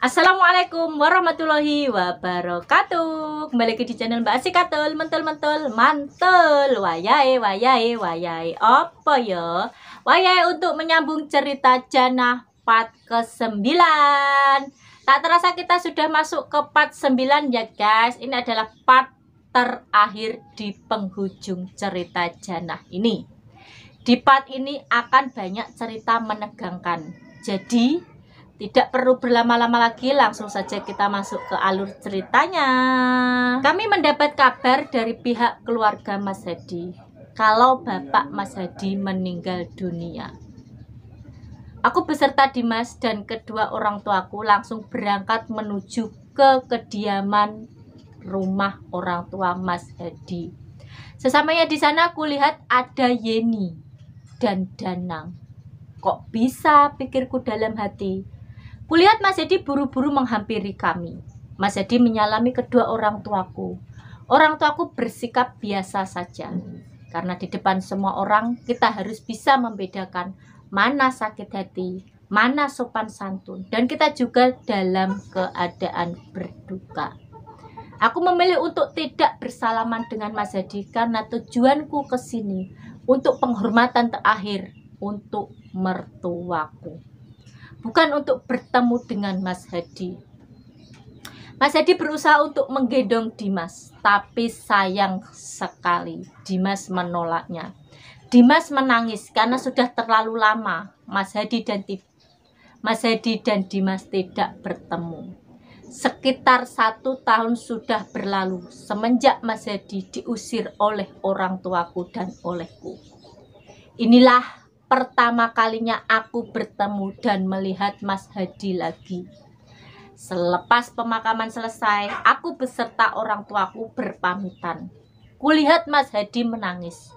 Assalamualaikum warahmatullahi wabarakatuh. Kembali lagi di channel Mbak Asik Katul. Mentul mantul. Wayai apa ya? Wayai untuk menyambung cerita Janah part ke-9. Tak terasa kita sudah masuk ke part 9 ya guys. Ini adalah part terakhir di penghujung cerita Janah ini. Di part ini akan banyak cerita menegangkan. Jadi tidak perlu berlama-lama lagi, langsung saja kita masuk ke alur ceritanya. Kami mendapat kabar dari pihak keluarga Mas Hadi kalau bapak Mas Hadi meninggal dunia. Aku beserta Dimas dan kedua orang tuaku langsung berangkat menuju ke kediaman rumah orang tua Mas Hadi. Sesampainya di sana aku lihat ada Yeni dan Danang. Kok bisa, pikirku dalam hati. Kulihat Mas Hadi buru-buru menghampiri kami. Mas Hadi menyalami kedua orang tuaku. Orang tuaku bersikap biasa saja. Karena di depan semua orang kita harus bisa membedakan mana sakit hati, mana sopan santun. Dan kita juga dalam keadaan berduka. Aku memilih untuk tidak bersalaman dengan Mas Hadi karena tujuanku ke sini untuk penghormatan terakhir untuk mertuaku. Bukan untuk bertemu dengan Mas Hadi. Mas Hadi berusaha untuk menggendong Dimas, tapi sayang sekali Dimas menolaknya. Dimas menangis karena sudah terlalu lama Mas Hadi dan Dimas tidak bertemu. Sekitar 1 tahun sudah berlalu semenjak Mas Hadi diusir oleh orang tuaku dan olehku. Inilah pertama kalinya aku bertemu dan melihat Mas Hadi lagi. Selepas pemakaman selesai, aku beserta orang tuaku berpamitan. Kulihat Mas Hadi menangis.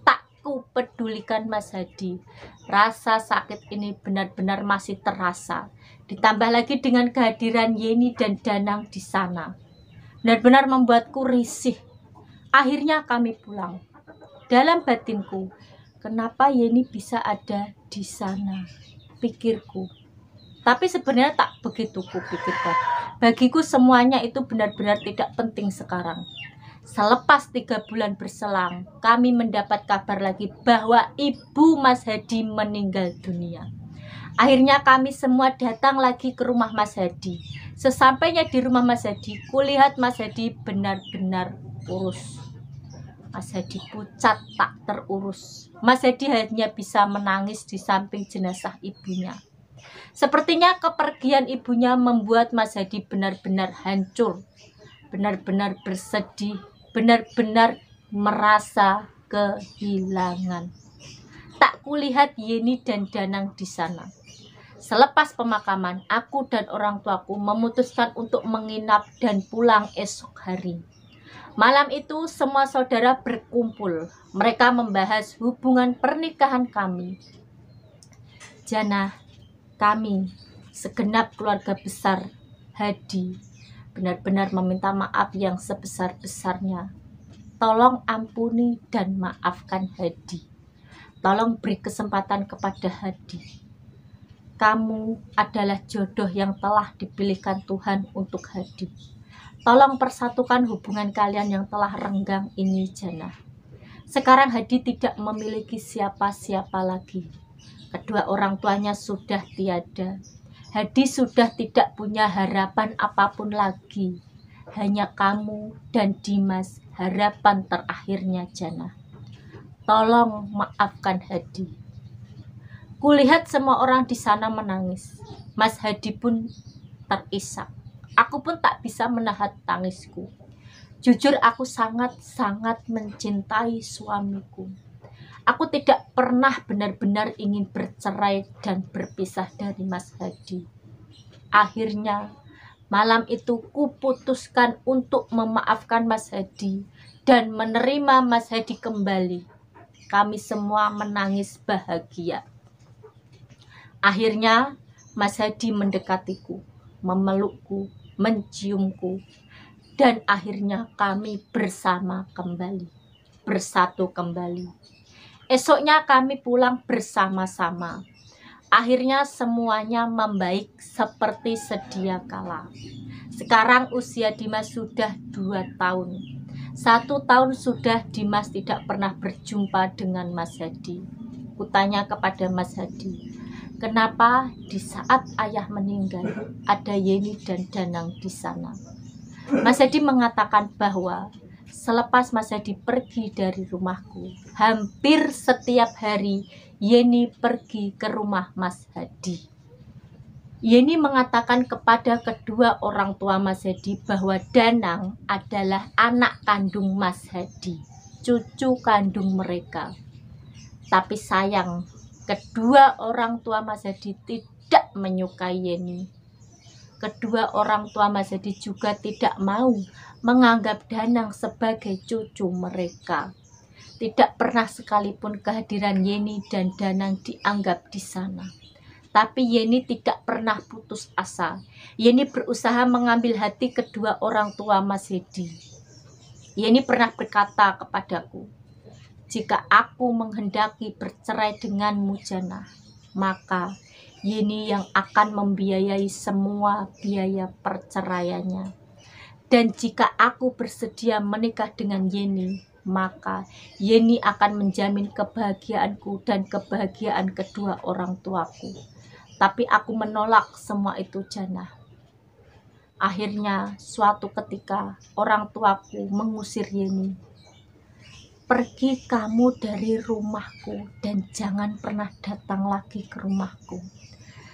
Tak kupedulikan Mas Hadi. Rasa sakit ini benar-benar masih terasa. Ditambah lagi dengan kehadiran Yeni dan Danang di sana. Benar-benar membuatku risih. Akhirnya kami pulang. Dalam batinku, kenapa Yeni bisa ada di sana? Pikirku. Tapi sebenarnya tak begitu kupikirkan. Bagiku semuanya itu benar-benar tidak penting sekarang. Selepas 3 bulan berselang, kami mendapat kabar lagi bahwa ibu Mas Hadi meninggal dunia. Akhirnya kami semua datang lagi ke rumah Mas Hadi. Sesampainya di rumah Mas Hadi, kulihat Mas Hadi benar-benar kurus. Mas Hadi pucat tak terurus. Mas Hadi hanya bisa menangis di samping jenazah ibunya. Sepertinya kepergian ibunya membuat Mas Hadi benar-benar hancur. Benar-benar bersedih. Benar-benar merasa kehilangan. Tak kulihat Yeni dan Danang di sana. Selepas pemakaman, aku dan orang tuaku memutuskan untuk menginap dan pulang esok hari. Malam itu semua saudara berkumpul. Mereka membahas hubungan pernikahan kami. Janah, kami, segenap keluarga besar Hadi, benar-benar meminta maaf yang sebesar-besarnya. Tolong ampuni dan maafkan Hadi. Tolong beri kesempatan kepada Hadi. Kamu adalah jodoh yang telah dipilihkan Tuhan untuk Hadi. Tolong persatukan hubungan kalian yang telah renggang ini, Janah. Sekarang Hadi tidak memiliki siapa-siapa lagi. Kedua orang tuanya sudah tiada. Hadi sudah tidak punya harapan apapun lagi. Hanya kamu dan Dimas harapan terakhirnya, Janah. Tolong maafkan Hadi. Kulihat semua orang di sana menangis. Mas Hadi pun terisak. Aku pun tak bisa menahan tangisku. Jujur aku sangat-sangat mencintai suamiku. Aku tidak pernah benar-benar ingin bercerai dan berpisah dari Mas Hadi. Akhirnya malam itu kuputuskan untuk memaafkan Mas Hadi dan menerima Mas Hadi kembali. Kami semua menangis bahagia. Akhirnya Mas Hadi mendekatiku, memelukku, menciumku, dan akhirnya kami bersama kembali, bersatu kembali. Esoknya kami pulang bersama-sama. Akhirnya semuanya membaik seperti sedia kala. Sekarang usia Dimas sudah 2 tahun. 1 tahun sudah Dimas tidak pernah berjumpa dengan Mas Hadi. Kutanya kepada Mas Hadi, kenapa di saat ayah meninggal ada Yeni dan Danang di sana? Mas Hadi mengatakan bahwa selepas Mas Hadi pergi dari rumahku, hampir setiap hari Yeni pergi ke rumah Mas Hadi. Yeni mengatakan kepada kedua orang tua Mas Hadi bahwa Danang adalah anak kandung Mas Hadi, cucu kandung mereka. Tapi sayang, kedua orang tua Mas Hadi tidak menyukai Yeni. Kedua orang tua Mas Hadi juga tidak mau menganggap Danang sebagai cucu mereka. Tidak pernah sekalipun kehadiran Yeni dan Danang dianggap di sana. Tapi Yeni tidak pernah putus asa. Yeni berusaha mengambil hati kedua orang tua Mas Hadi. Yeni pernah berkata kepadaku, jika aku menghendaki bercerai denganmu Jana, maka Yeni yang akan membiayai semua biaya perceraiannya. Dan jika aku bersedia menikah dengan Yeni, maka Yeni akan menjamin kebahagiaanku dan kebahagiaan kedua orang tuaku. Tapi aku menolak semua itu Jana. Akhirnya suatu ketika orang tuaku mengusir Yeni. Pergi kamu dari rumahku dan jangan pernah datang lagi ke rumahku.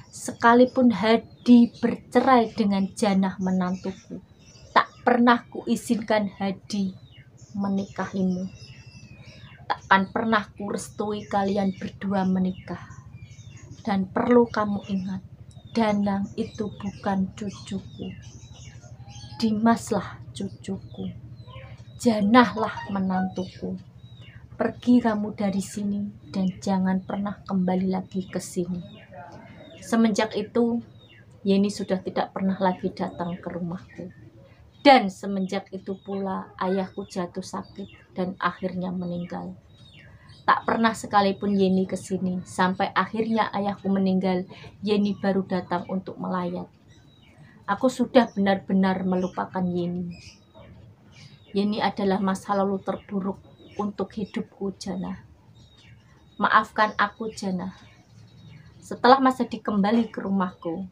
Sekalipun Hadi bercerai dengan Jana menantuku, tak pernah kuizinkan Hadi menikahimu. Takkan pernah kurestui kalian berdua menikah. Dan perlu kamu ingat, Danang itu bukan cucuku. Dimaslah cucuku. Janahlah menantuku. Pergi kamu dari sini dan jangan pernah kembali lagi ke sini. Semenjak itu, Yeni sudah tidak pernah lagi datang ke rumahku. Dan semenjak itu pula ayahku jatuh sakit dan akhirnya meninggal. Tak pernah sekalipun Yeni ke sini, sampai akhirnya ayahku meninggal, Yeni baru datang untuk melayat. Aku sudah benar-benar melupakan Yeni. Yeni adalah masa lalu terburuk untuk hidupku Jana. Maafkan aku Jana. Setelah Mas Hadi kembali ke rumahku,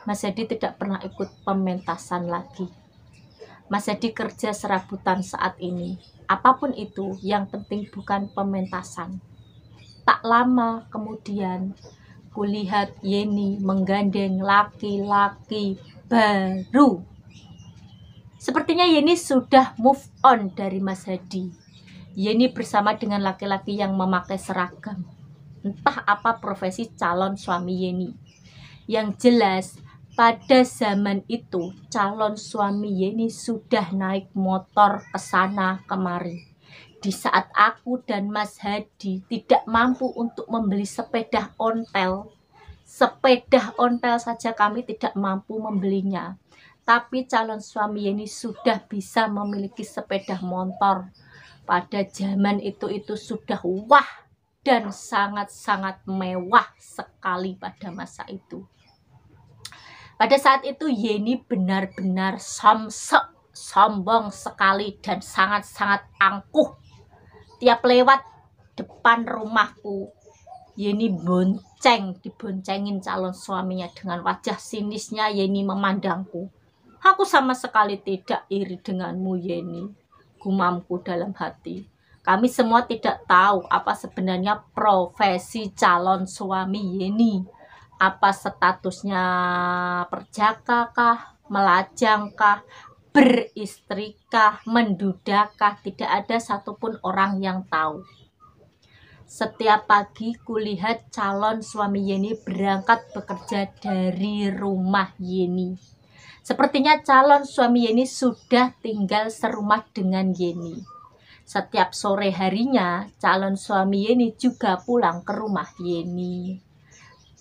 Mas Hadi tidak pernah ikut pementasan lagi. Mas Hadi kerja serabutan saat ini. Apapun itu, yang penting bukan pementasan. Tak lama kemudian, kulihat Yeni menggandeng laki-laki baru. Sepertinya Yeni sudah move on dari Mas Hadi. Yeni bersama dengan laki-laki yang memakai seragam. Entah apa profesi calon suami Yeni. Yang jelas, pada zaman itu calon suami Yeni sudah naik motor ke sana kemari. Di saat aku dan Mas Hadi tidak mampu untuk membeli sepeda ontel saja kami tidak mampu membelinya. Tapi calon suami Yeni sudah bisa memiliki sepeda motor. Pada zaman itu sudah wah dan sangat-sangat mewah sekali pada masa itu. Pada saat itu Yeni benar-benar sombong sekali dan sangat-sangat angkuh. Tiap lewat depan rumahku, Yeni diboncengin calon suaminya dengan wajah sinisnya. Yeni memandangku. Aku sama sekali tidak iri denganmu Yeni, gumamku dalam hati. Kami semua tidak tahu apa sebenarnya profesi calon suami Yeni. Apa statusnya, perjakakah, melajangkah, beristrikah, mendudakah, tidak ada satupun orang yang tahu. Setiap pagi kulihat calon suami Yeni berangkat bekerja dari rumah Yeni. Sepertinya calon suami Yeni sudah tinggal serumah dengan Yeni. Setiap sore harinya calon suami Yeni juga pulang ke rumah Yeni.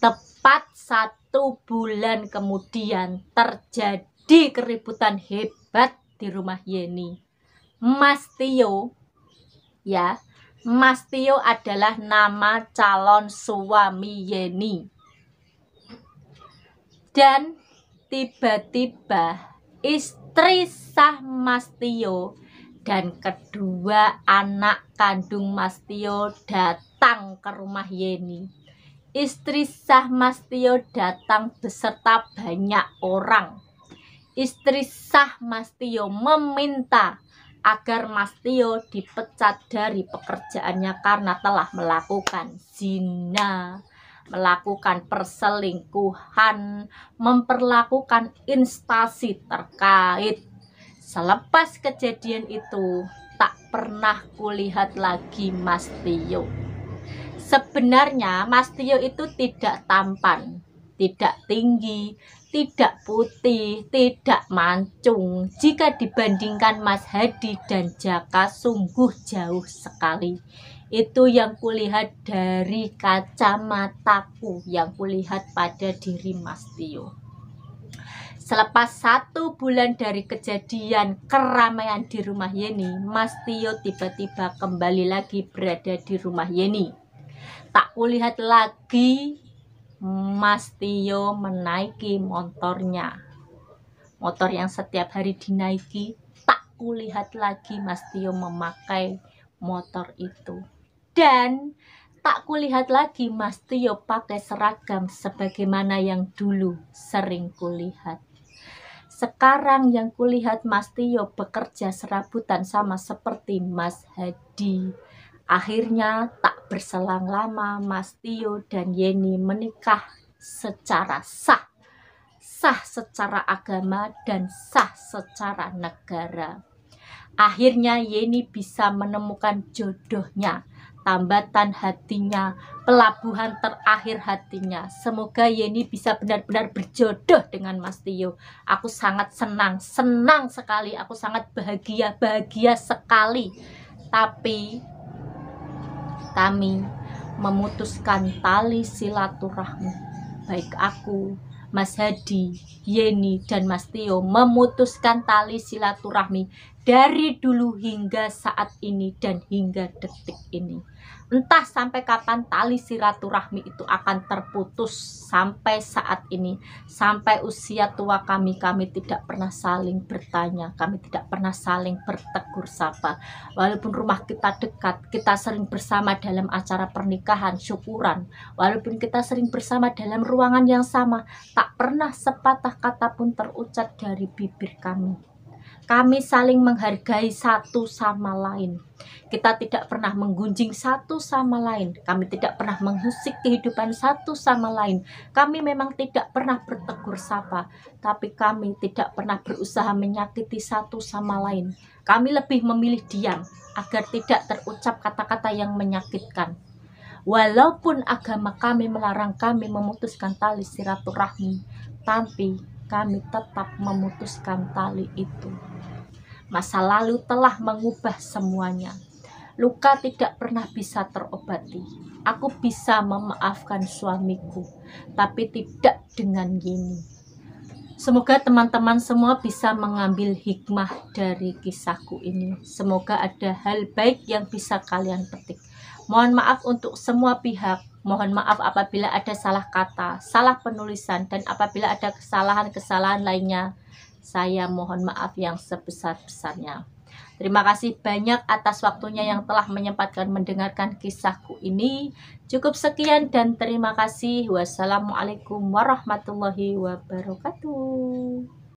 Tepat 1 bulan kemudian terjadi keributan hebat di rumah Yeni. Mas Tio, ya, Mas Tio adalah nama calon suami Yeni. Dan tiba-tiba istri sah Mas Tio dan kedua anak kandung Mas Tio datang ke rumah Yeni. Istri sah Mas Tio datang beserta banyak orang. Istri sah Mas Tio meminta agar Mas Tio dipecat dari pekerjaannya karena telah melakukan zina, melakukan perselingkuhan, memperlakukan instansi terkait. Selepas kejadian itu, tak pernah kulihat lagi Mas Tio. Sebenarnya Mas Tio itu tidak tampan, tidak tinggi, tidak putih, tidak mancung. Jika dibandingkan Mas Hadi dan Jaka, sungguh jauh sekali. Itu yang kulihat dari kacamataku, yang kulihat pada diri Mas Tio. Selepas 1 bulan dari kejadian keramaian di rumah Yeni, Mas Tio tiba-tiba kembali lagi berada di rumah Yeni. Tak kulihat lagi Mas Tio menaiki motornya. Motor yang setiap hari dinaiki, tak kulihat lagi Mas Tio memakai motor itu. Dan tak kulihat lagi Mas Tio pakai seragam sebagaimana yang dulu sering kulihat. Sekarang yang kulihat Mas Tio bekerja serabutan sama seperti Mas Hadi. Akhirnya tak berselang lama Mas Tio dan Yeni menikah secara sah. Sah secara agama dan sah secara negara. Akhirnya Yeni bisa menemukan jodohnya, tambatan hatinya, pelabuhan terakhir hatinya. Semoga Yeni bisa benar-benar berjodoh dengan Mas Tio. Aku sangat senang sekali. Aku sangat bahagia sekali. Tapi kami memutuskan tali silaturahmi. Baik aku, Mas Hadi, Yeni, dan Mas Tio memutuskan tali silaturahmi dari dulu hingga saat ini dan hingga detik ini. Entah sampai kapan tali silaturahmi itu akan terputus. Sampai saat ini, sampai usia tua kami tidak pernah saling bertanya, kami tidak pernah saling bertegur sapa. Walaupun rumah kita dekat, kita sering bersama dalam acara pernikahan, syukuran. Walaupun kita sering bersama dalam ruangan yang sama, tak pernah sepatah kata pun terucap dari bibir kami. Kami saling menghargai satu sama lain. Kita tidak pernah menggunjing satu sama lain. Kami tidak pernah mengusik kehidupan satu sama lain. Kami memang tidak pernah bertegur sapa, tapi kami tidak pernah berusaha menyakiti satu sama lain. Kami lebih memilih diam agar tidak terucap kata-kata yang menyakitkan. Walaupun agama kami melarang kami memutuskan tali silaturahmi, tapi kami tetap memutuskan tali itu. Masa lalu telah mengubah semuanya. Luka tidak pernah bisa terobati. Aku bisa memaafkan suamiku, tapi tidak dengan Yeni. Semoga teman-teman semua bisa mengambil hikmah dari kisahku ini. Semoga ada hal baik yang bisa kalian petik. Mohon maaf untuk semua pihak. Mohon maaf apabila ada salah kata, salah penulisan, dan apabila ada kesalahan-kesalahan lainnya. Saya mohon maaf yang sebesar-besarnya. Terima kasih banyak atas waktunya yang telah menyempatkan mendengarkan kisahku ini. Cukup sekian dan terima kasih. Wassalamualaikum warahmatullahi wabarakatuh.